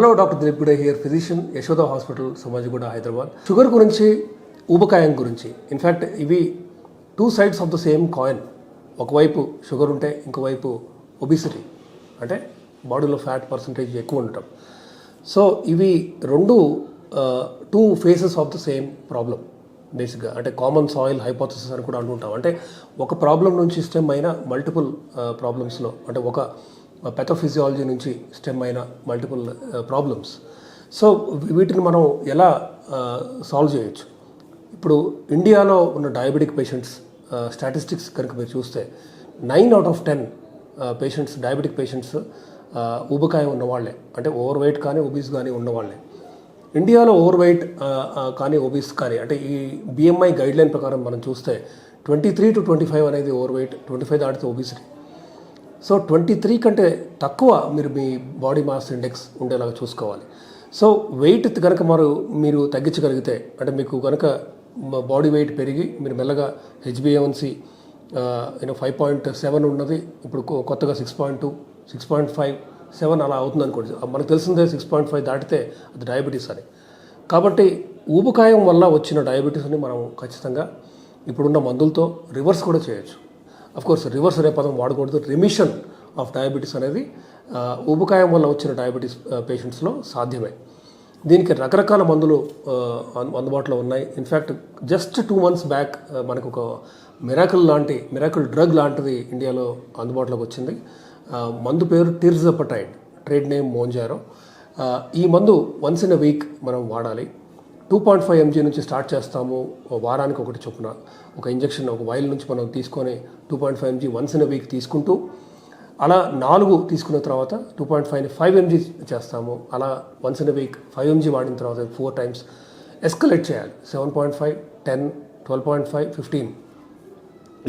Hello doctor Dilip Gude here, physician, Yashoda hospital, Somajiguda, Hyderabad. Sugar గురించి, ఊబకాయం గురించి, ఇన్ఫ్యాక్ట్ ఇవి two sides of the same coin. ఒకవైపు షుగర్ ఉంటే ఇంకోవైపు ఒబిసిటీ, అంటే బాడీలో ఫ్యాట్ పర్సంటేజ్ ఎక్కువ ఉండటం. సో ఇవి రెండు two faces of the same problem బేసిక్గా. అంటే కామన్ సాయిల్ హైపోథసిస్ అని కూడా అంటుంటాం. అంటే ఒక ప్రాబ్లం నుంచి స్టెమ్ అయిన మల్టిపుల్ ప్రాబ్లమ్స్లో, అంటే ఒక పెథోఫిజియాలజీ నుంచి స్టెమ్ అయిన మల్టిపుల్ ప్రాబ్లమ్స్. సో వీటిని మనం ఎలా సాల్వ్ చేయొచ్చు? ఇప్పుడు ఇండియాలో ఉన్న డయాబెటిక్ పేషెంట్స్ స్టాటిస్టిక్స్ కనుక మీరు చూస్తే 9 out of 10 patients, diabetic patients ఊబకాయం ఉన్నవాళ్లే, అంటే ఓవర్ వెయిట్ కానీ ఒబీస్ కానీ ఉన్నవాళ్లే. ఇండియాలో ఓవర్ వెయిట్ కానీ ఒబీస్ కానీ, అంటే ఈ బిఎంఐ గైడ్లైన్ ప్రకారం మనం చూస్తే 23 to 25 అనేది ఓవర్ వెయిట్, 25 దాటితే ఒబిసిటీ. సో 23 కంటే తక్కువ మీరు మీ బాడీ మాస్ ఇండెక్స్ ఉండేలాగా చూసుకోవాలి. సో వెయిట్ కనుక మీరు తగ్గించగలిగితే, అంటే మీకు కనుక బాడీ వెయిట్ పెరిగి మీరు మెల్లగా HbA1c 5.7 ఉన్నది, ఇప్పుడు కొత్తగా 6.2, 6.5, 7 అలా అవుతుంది అనుకోండి. మనకు తెలిసిందే 6.5 దాటితే అది డయాబెటీస్ అని. కాబట్టి ఊబకాయం వల్ల వచ్చిన డయాబెటీస్ని మనం ఖచ్చితంగా ఇప్పుడున్న మందులతో రివర్స్ కూడా చేయొచ్చు. అఫ్కోర్స్ రివర్స్ అనే పదం వాడకూడదు. రిమిషన్ ఆఫ్ డయాబెటీస్ అనేది ఊబకాయం వల్ల వచ్చిన డయాబెటీస్ పేషెంట్స్లో సాధ్యమే. దీనికి రకరకాల మందులు అందుబాటులో ఉన్నాయి. ఇన్ఫ్యాక్ట్ జస్ట్ 2 months బ్యాక్ మనకు ఒక మిరాకిల్ డ్రగ్ లాంటిది ఇండియాలో అందుబాటులోకి వచ్చింది. మందు పేరు టిర్జపటైడ్, ట్రేడ్ నేమ్ మోంజారో. ఈ మందు వన్స్ ఇన్ ఎ వీక్ మనం వాడాలి. 2.5 mg నుంచి స్టార్ట్ చేస్తాము, వారానికి ఒకటి చొప్పున ఒక ఇంజెక్షన్, ఒక వైల్ నుంచి మనం తీసుకొని 2.5 mg once in a week తీసుకుంటూ, అలా 4 తీసుకున్న తర్వాత 2.5ని 5 mg చేస్తాము. అలా once in a week 5 mg వాడిన తర్వాత 4 times ఎస్కలేట్ చేయాలి. 7.5, 10, 12.5, 15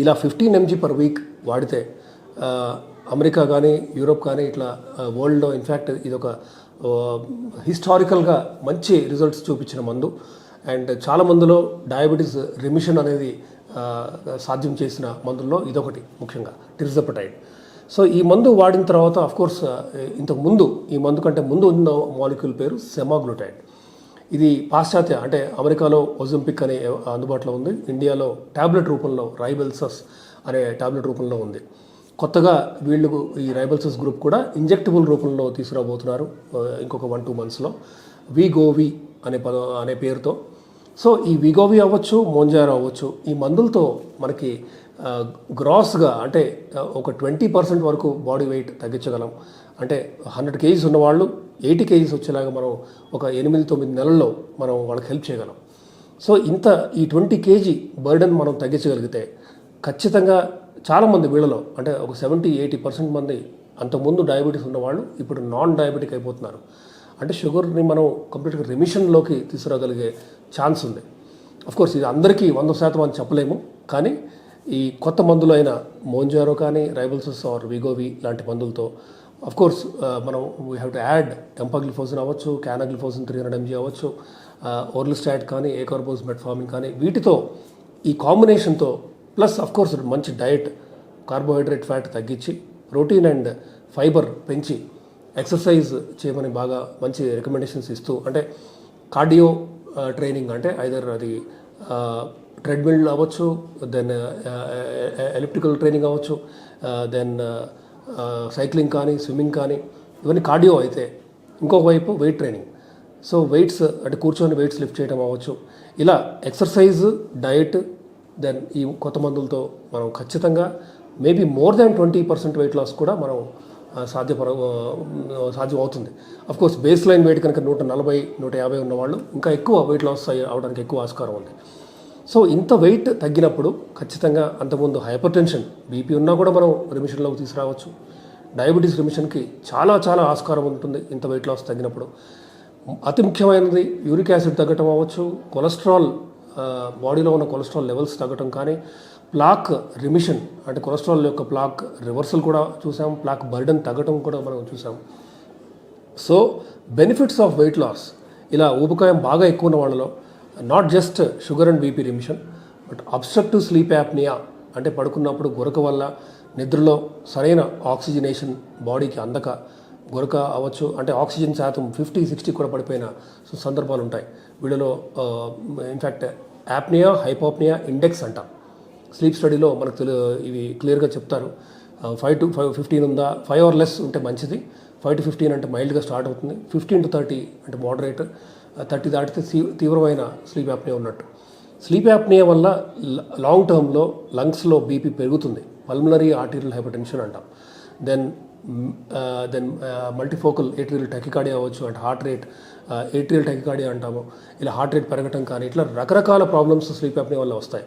ఇలా 15 mg per week వాడితే అమెరికా కానీ యూరోప్ కానీ ఇట్లా వరల్డ్లో ఇన్ఫ్యాక్ట్ ఇది ఒక హిస్టారికల్గా మంచి రిజల్ట్స్ చూపించిన మందు. అండ్ చాలా మందిలో డయాబెటీస్ రిమిషన్ అనేది సాధ్యం చేసిన మందుల్లో ఇదొకటి, ముఖ్యంగా టిర్జపటైడ్. సో ఈ మందు వాడిన తర్వాత అఫ్కోర్స్ ఇంతకుముందు ఈ మందు కంటే ముందు ఉన్న మాలిక్యూల్ పేరు సెమాగ్లూటైడ్. ఇది పాశ్చాత్య, అంటే అమెరికాలో ఒజంపిక్ అనే అందుబాటులో ఉంది, ఇండియాలో ట్యాబ్లెట్ రూపంలో రైబెల్సస్ అనే ట్యాబ్లెట్ రూపంలో ఉంది. కొత్తగా వీళ్ళు ఈ రైబెల్సస్ గ్రూప్ కూడా ఇంజెక్టబుల్ రూపంలో తీసుకురాబోతున్నారు ఇంకొక 1-2 monthsలో, వీగోవి అనే పేరుతో. సో ఈ వీగోవి అవ్వచ్చు, మోంజారో అవ్వచ్చు, ఈ మందులతో మనకి గ్రాస్గా అంటే ఒక 20% వరకు బాడీ వెయిట్ తగ్గించగలం. అంటే 100 kgs ఉన్నవాళ్ళు 80 kgs వచ్చేలాగా మనం ఒక 8-9 నెలల్లో మనం వాళ్ళకి హెల్ప్ చేయగలం. సో ఈ 20 kg బర్డెన్ మనం తగ్గించగలిగితే ఖచ్చితంగా చాలామంది వీళ్ళలో, అంటే ఒక 70-80% మంది అంతకుముందు డయాబెటీస్ ఉన్నవాళ్ళు ఇప్పుడు నాన్ డయాబెటిక్ అయిపోతున్నారు. అంటే షుగర్ని మనం కంప్లీట్గా రిమిషన్లోకి తీసుకురాగలిగే ఛాన్స్ ఉంది. అఫ్కోర్స్ ఇది అందరికీ 100% అని చెప్పలేము, కానీ ఈ కొత్త మందులు అయిన మోంజారో కానీ రైబెల్సస్ ఆర్ వీగోవి లాంటి మందులతో అఫ్కోర్స్ మనం వీ హ్యావ్ టు యాడ్ ఎంపాగ్లిఫోజిన్ అవ్వచ్చు, క్యానాగ్లిఫోజిన్ 300 mg అవ్వచ్చు, ఓర్లిస్టాట్ కానీ, ఏకార్బోస్ మెట్ఫార్మిన్ కానీ, వీటితో ఈ కాంబినేషన్తో ప్లస్ అఫ్కోర్స్ మంచి డయట్, కార్బోహైడ్రేట్ ఫ్యాట్ తగ్గించి ప్రోటీన్ అండ్ ఫైబర్ పెంచి ఎక్సర్సైజ్ చేయమని బాగా మంచి రికమెండేషన్స్ ఇస్తూ, అంటే కార్డియో ట్రైనింగ్, అంటే ఐదర్ అది ట్రెడ్మిల్ అవ్వచ్చు, దెన్ ఎలిప్టికల్ ట్రైనింగ్ అవ్వచ్చు, దెన్ సైక్లింగ్ కానీ, స్విమ్మింగ్ కానీ, ఇవన్నీ కార్డియో అయితే, ఇంకొక వైపు వెయిట్ ట్రైనింగ్. సో వెయిట్స్ అంటే కూర్చొని వెయిట్స్ లిఫ్ట్ చేయడం అవ్వచ్చు. ఇలా ఎక్సర్సైజ్, డయట్, దెన్ ఈ కొత్త మందులతో మనం ఖచ్చితంగా maybe more than 20% weight loss కూడా మనం సాధ్యం అవుతుంది. అఫ్కోర్స్ బేస్ లైన్ వెయిట్ కనుక 140-150 ఉన్నవాళ్ళు ఇంకా ఎక్కువ వెయిట్ లాస్ అవడానికి ఎక్కువ ఆస్కారం ఉంది. సో ఇంత వెయిట్ తగ్గినప్పుడు ఖచ్చితంగా అంతకుముందు హైపర్ టెన్షన్, బీపీ ఉన్నా కూడా మనం రిమిషన్లోకి తీసుకురావచ్చు. డయాబెటీస్ రిమిషన్కి చాలా ఆస్కారం ఉంటుంది ఇంత వెయిట్ లాస్ తగ్గినప్పుడు. అతి ముఖ్యమైనది యూరిక్ యాసిడ్ తగ్గటం అవ్వచ్చు, కొలెస్ట్రాల్, బాడీలో ఉన్న కొలెస్ట్రాల్ లెవెల్స్ తగ్గటం కానీ, ప్లాక్ రిమిషన్, అంటే కొలెస్ట్రాల్ యొక్క ప్లాక్ రివర్సల్ కూడా చూసాం, ప్లాక్ బర్డెన్ తగ్గటం కూడా మనం చూసాం. So benefits of weight loss, ఇలా ఊబకాయం బాగా ఎక్కువ ఉన్న వాళ్ళలో not just sugar and BP remission, but obstructive sleep apnoea, అంటే పడుకున్నప్పుడు గురక వల్ల నిద్రలో సరైన ఆక్సిజనేషన్ బాడీకి అందక గొరక అవ్వచ్చు, అంటే ఆక్సిజన్ శాతం 50-60 కూడా పడిపోయిన సందర్భాలు ఉంటాయి వీళ్ళలో. ఇన్ఫ్యాక్ట్ యాప్నియా, హైపోప్నియా ఇండెక్స్ అంటాం. స్లీప్ స్టడీలో మనకు ఇవి క్లియర్గా చెప్తారు. 5 to 15 ఉందా, 5 or less ఉంటే మంచిది, 5 to 15 అంటే మైల్డ్గా స్టార్ట్ అవుతుంది, 15 to 30 అంటే మోడరేట్, 30 దాటితే తీవ్రమైన స్లీప్ యాప్నియా ఉన్నట్టు. స్లీప్ యాప్నియా వల్ల లాంగ్ టర్మ్లో లంగ్స్లో బీపీ పెరుగుతుంది, పల్మనరీ ఆర్టీరియల్ హైపర్టెన్షన్ అంటాం. దెన్ మల్టీఫోకల్ ఏట్రియల్ టెకికార్డియా అవ్వచ్చు, అంటే హార్ట్ రేట్ ఏట్రియల్ టెకికార్డియా అంటాము. ఇలా హార్ట్ రేట్ పెరగటం కానీ ఇట్లా రకరకాల ప్రాబ్లమ్స్ స్లీప్ యాప్నియా వల్ల వస్తాయి.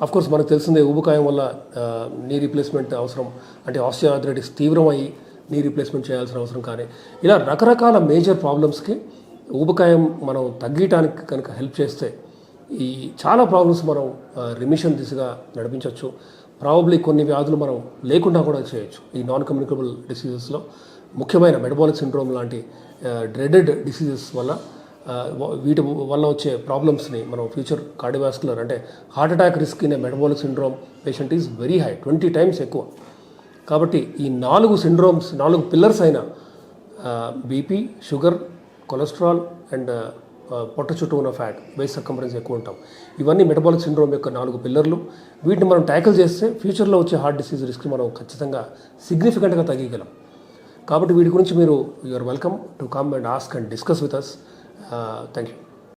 అఫ్కోర్స్ మనకు తెలిసిందే ఊబకాయం వల్ల నీ రీప్లేస్మెంట్ అవసరం, అంటే ఆస్టియోఆర్థరైటిస్ తీవ్రమయ్యి నీ రీప్లేస్మెంట్ చేయాల్సిన అవసరం. కానీ ఇలా రకరకాల మేజర్ ప్రాబ్లమ్స్కి ఊబకాయం మనం తగ్గటానికి కనుక హెల్ప్ చేస్తే ఈ చాలా ప్రాబ్లమ్స్ మనం రిమిషన్ దిశగా నడిపించవచ్చు. ప్రాబబ్లీ కొన్ని వ్యాధులు మనం లేకుండా కూడా చేయొచ్చు. ఈ నాన్ కమ్యూనికబుల్ డిసీజెస్లో ముఖ్యమైన మెటబాలిక్ సిండ్రోమ్ లాంటి డ్రెడెడ్ డిసీజెస్ వల్ల వీటి వల్ల వచ్చే ప్రాబ్లమ్స్ని మనం ఫ్యూచర్ కార్డియోవాస్కులర్, అంటే heart attack risk in metabolic syndrome patient is very high, 20 times ఎక్కువ. కాబట్టి ఈ 4 సిండ్రోమ్స్, 4 పిల్లర్స్ అయిన బీపీ, షుగర్, కొలెస్ట్రాల్ అండ్ పొట్ట చుట్టూ ఉన్న ఫ్యాట్, బేస్ సర్కంఫరెన్స్ ఎక్కువ ఉంటాం, ఇవన్నీ మెటబాలిక్ సిండ్రోమ్ యొక్క 4 పిల్లర్లు. వీటిని మనం ట్యాకిల్ చేస్తే ఫ్యూచర్లో వచ్చే హార్ట్ డిసీజ్ రిస్క్ మనం ఖచ్చితంగా సిగ్నిఫికెంట్గా తగ్గించగలం. కాబట్టి వీటి గురించి మీరు, you are welcome to come and ask and discuss with us. Thank you.